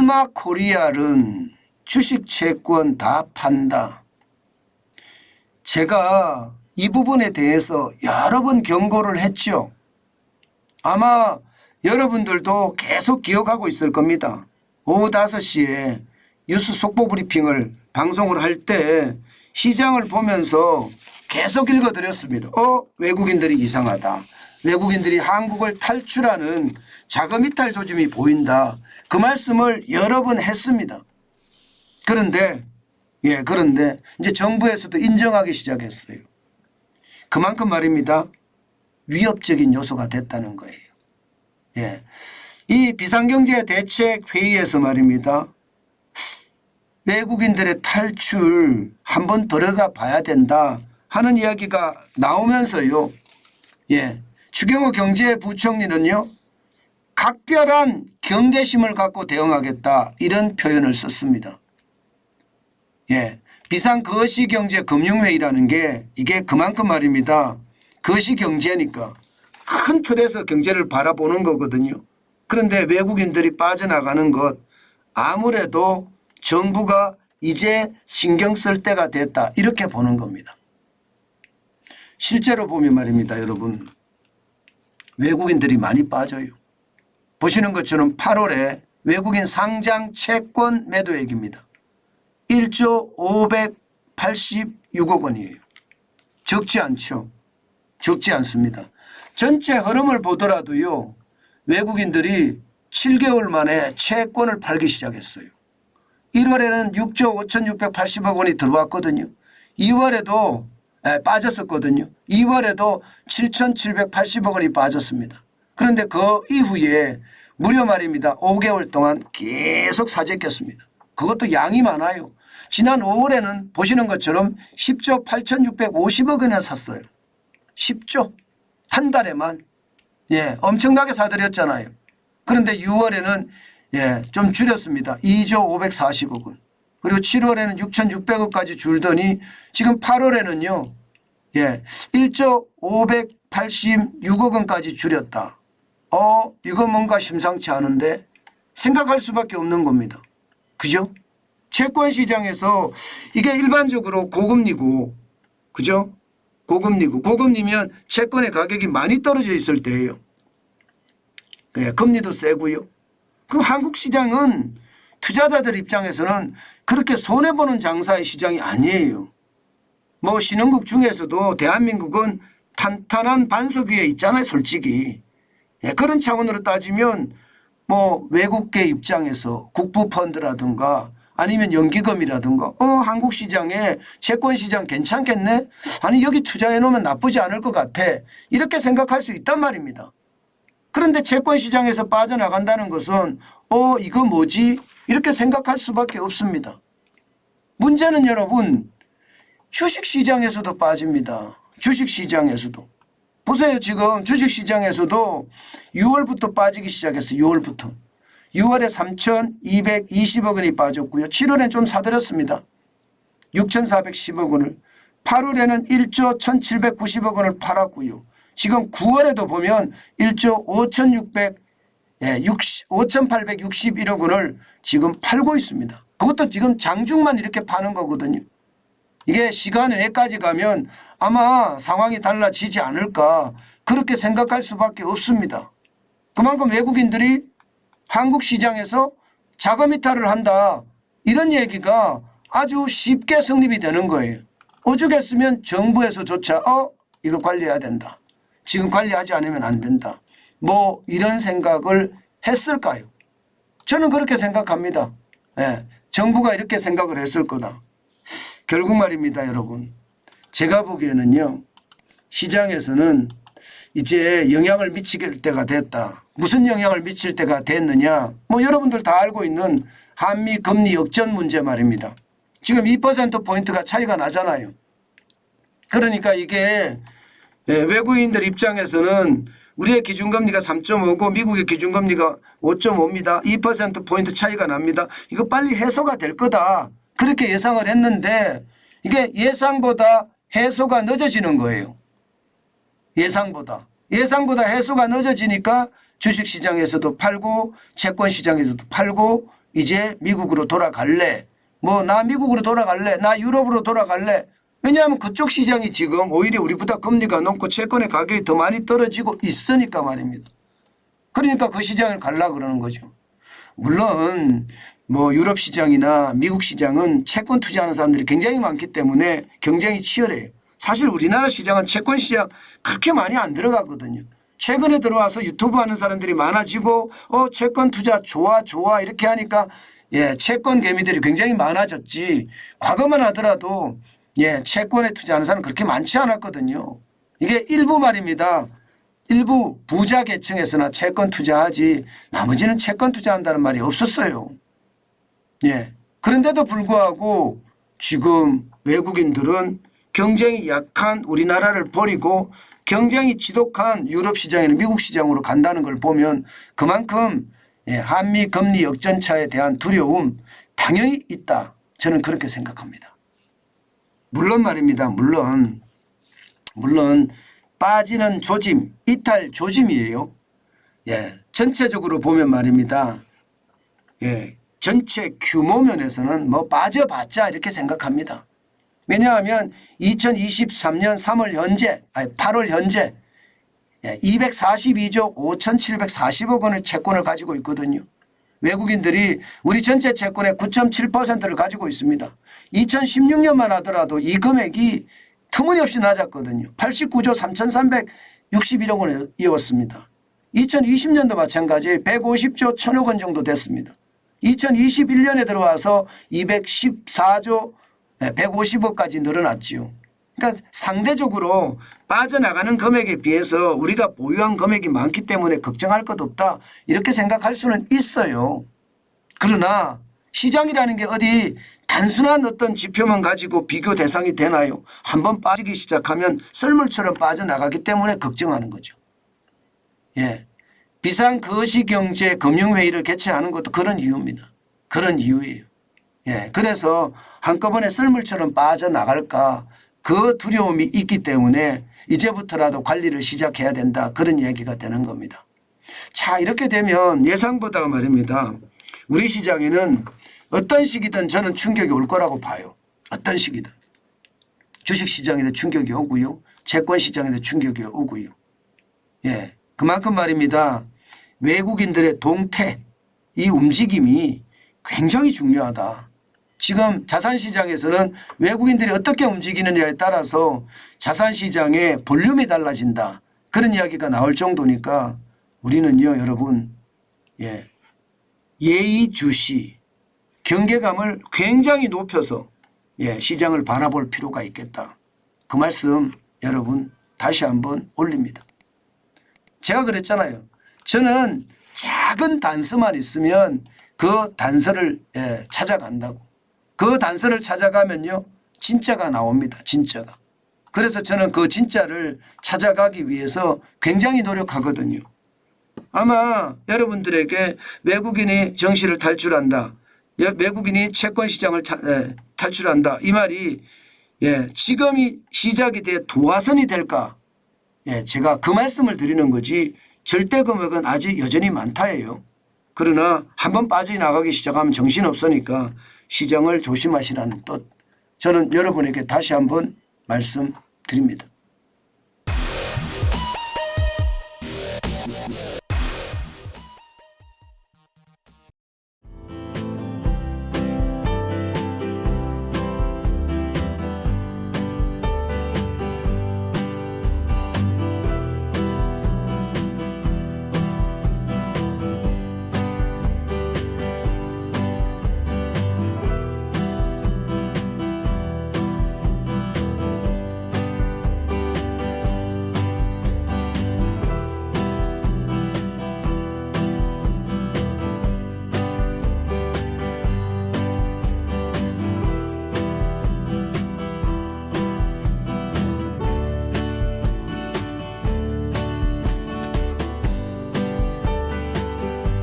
파마코리아는 주식 채권 다 판다. 제가 이 부분에 대해서 여러 번 경고를 했죠. 아마 여러분들도 계속 기억하고 있을 겁니다. 오후 5시에 뉴스 속보 브리핑을 방송을 할 때 시장을 보면서 계속 읽어드렸습니다. 외국인들이 이상하다. 외국인들이 한국을 탈출하는 자금 이탈 조짐이 보인다. 그 말씀을 여러 번 했습니다. 그런데 이제 정부에서도 인정하기 시작했어요. 그만큼 말입니다. 위협적인 요소가 됐다는 거예요. 이 비상경제대책회의에서 말입니다. 외국인들의 탈출 한번 들여다봐야 된다 하는 이야기가 나오면서요. 추경호 경제부총리는요. 각별한 경계심을 갖고 대응하겠다 이런 표현을 썼습니다. 비상거시경제금융회의라는 게 이게 그만큼 말입니다. 거시경제니까 큰 틀에서 경제를 바라보는 거거든요. 그런데 외국인들이 빠져나가는 것 아무래도 정부가 이제 신경 쓸 때가 됐다 이렇게 보는 겁니다. 실제로 보면 말입니다. 여러분 외국인들이 많이 빠져요. 보시는 것처럼 8월에 외국인 상장 채권 매도액입니다. 1조 586억 원이에요. 적지 않죠. 적지 않습니다. 전체 흐름을 보더라도요. 외국인들이 7개월 만에 채권을 팔기 시작했어요. 1월에는 6조 5,680억 원이 들어왔거든요. 2월에도 빠졌었거든요. 2월에도 7,780억 원이 빠졌습니다. 그런데 그 이후에 무려 말입니다. 5개월 동안 계속 사재꼈습니다. 그것도 양이 많아요. 지난 5월에는 보시는 것처럼 10조 8,650억 원이나 샀어요. 10조. 한 달에만. 엄청나게 사들였잖아요. 그런데 6월에는 좀 줄였습니다. 2조 540억 원. 그리고 7월에는 6,600억까지 줄더니 지금 8월에는요. 1조 586억 원까지 줄였다. 이거 뭔가 심상치 않은데 생각할 수밖에 없는 겁니다. 그죠? 채권 시장에서 이게 일반적으로 고금리고 그죠? 고금리면 채권의 가격이 많이 떨어져 있을 때예요. 금리도 세고요. 그럼 한국 시장은 투자자들 입장에서는 그렇게 손해보는 장사의 시장이 아니에요. 뭐 신흥국 중에서도 대한민국은 탄탄한 반석 위에 있잖아요. 솔직히. 그런 차원으로 따지면 뭐 외국계 입장에서 국부펀드라든가 아니면 연기금이라든가 한국 시장에 채권 시장 괜찮겠네? 아니 여기 투자해 놓으면 나쁘지 않을 것 같아. 이렇게 생각할 수 있단 말입니다. 그런데 채권 시장에서 빠져나간다는 것은 이거 뭐지? 이렇게 생각할 수밖에 없습니다. 문제는 여러분 주식시장에서도 빠집니다. 주식시장에서도. 보세요. 지금 주식시장에서도 6월부터 빠지기 시작했어요. 6월부터. 6월에 3,220억 원이 빠졌고요. 7월엔 좀 사들였습니다. 6,410억 원을. 8월에는 1조 1,790억 원을 팔았고요. 지금 9월에도 보면 1조 5,861억 원을 지금 팔고 있습니다. 그것도 지금 장중만 이렇게 파는 거거든요. 이게 시간 외까지 가면 아마 상황이 달라지지 않을까 그렇게 생각할 수밖에 없습니다. 그만큼 외국인들이 한국 시장에서 자금 이탈을 한다 이런 얘기가 아주 쉽게 성립이 되는 거예요. 오죽했으면 정부에서조차 이거 관리해야 된다. 지금 관리하지 않으면 안 된다. 뭐 이런 생각을 했을까요? 저는 그렇게 생각합니다. 정부가 이렇게 생각을 했을 거다. 결국 말입니다. 여러분. 제가 보기에는요. 시장에서는 이제 영향을 미칠 때가 됐다. 무슨 영향을 미칠 때가 됐느냐. 뭐 여러분들 다 알고 있는 한미 금리 역전 문제 말입니다. 지금 2%포인트가 차이가 나잖아요. 그러니까 이게 외국인들 입장에서는 우리의 기준금리가 3.5고 미국의 기준금리가 5.5입니다. 2%포인트 차이가 납니다. 이거 빨리 해소가 될 거다. 그렇게 예상을 했는데 이게 예상보다 해소가 늦어지는 거예요. 예상보다 해소가 늦어지니까 주식시장에서도 팔고 채권시장에서도 팔고 이제 미국으로 돌아갈래? 뭐 나 미국으로 돌아갈래? 나 유럽으로 돌아갈래? 왜냐하면 그쪽 시장이 지금 오히려 우리보다 금리가 높고 채권의 가격이 더 많이 떨어지고 있으니까 말입니다. 그러니까 그 시장을 가려고 그러는 거죠. 물론 뭐 유럽 시장이나 미국 시장은 채권 투자하는 사람들이 굉장히 많기 때문에 경쟁이 치열해요. 사실 우리나라 시장은 채권 시장 그렇게 많이 안 들어가거든요. 최근에 들어와서 유튜브 하는 사람들이 많아지고 채권 투자 좋아 이렇게 하니까 채권 개미들이 굉장히 많아졌지. 과거만 하더라도 채권에 투자하는 사람은 그렇게 많지 않았거든요. 이게 일부 말입니다. 일부 부자 계층에서나 채권 투자하지 나머지는 채권 투자한다는 말이 없었어요. 그런데도 불구하고 지금 외국인들은 경쟁이 약한 우리나라를 버리고 경쟁이 지독한 유럽 시장이나 미국 시장으로 간다는 걸 보면 그만큼 한미 금리 역전차에 대한 두려움 당연히 있다. 저는 그렇게 생각합니다. 물론 말입니다. 물론 빠지는 조짐, 이탈 조짐이에요. 전체적으로 보면 말입니다. 전체 규모 면에서는 뭐 빠져봤자 이렇게 생각합니다. 왜냐하면 2023년 8월 현재 242조 5,740억 원의 채권을 가지고 있거든요. 외국인들이 우리 전체 채권의 9.7%를 가지고 있습니다. 2016년만 하더라도 이 금액이 터무니없이 낮았거든요. 89조 3,361억 원이었습니다. 2020년도 마찬가지 150조 1,000억 원 정도 됐습니다. 2021년에 들어와서 214조 150억까지 늘어났지요. 그러니까 상대적으로 빠져나가는 금액에 비해서 우리가 보유한 금액이 많기 때문에 걱정할 것 없다 이렇게 생각할 수는 있어요. 그러나 시장이라는 게 어디 단순한 어떤 지표만 가지고 비교 대상이 되나요? 한번 빠지기 시작하면 썰물처럼 빠져나가기 때문에 걱정하는 거죠. 비상거시경제 금융회의를 개최하는 것도 그런 이유입니다. 그런 이유예요. 그래서 한꺼번에 썰물처럼 빠져나갈까 그 두려움이 있기 때문에 이제부터라도 관리를 시작해야 된다 그런 이야기가 되는 겁니다. 자, 이렇게 되면 예상보다 말입니다. 우리 시장에는 어떤 시기든 저는 충격이 올 거라고 봐요. 어떤 시기든. 주식시장에도 충격이 오고요. 채권시장에도 충격이 오고요. 그만큼 말입니다. 외국인들의 동태 이 움직임이 굉장히 중요하다. 지금 자산시장에서는 외국인들이 어떻게 움직이느냐에 따라서 자산시장의 볼륨이 달라진다. 그런 이야기가 나올 정도니까 우리는요 여러분 예의주시 경계감을 굉장히 높여서 시장을 바라볼 필요가 있겠다. 그 말씀 여러분 다시 한번 올립니다. 제가 그랬잖아요. 저는 작은 단서만 있으면 그 단서를 찾아간다고. 그 단서를 찾아가면요 진짜가 나옵니다. 진짜가. 그래서 저는 그 진짜를 찾아가기 위해서 굉장히 노력하거든요. 아마 여러분들에게 외국인이 정시를 탈출한다. 외국인이 채권시장을 탈출한다. 이 말이 지금이 시작이 돼 도화선이 될까. 제가 그 말씀을 드리는 거지 절대 금액은 아직 여전히 많다예요. 그러나 한번 빠져나가기 시작하면 정신없으니까 시장을 조심하시라는 뜻 저는 여러분에게 다시 한번 말씀드립니다.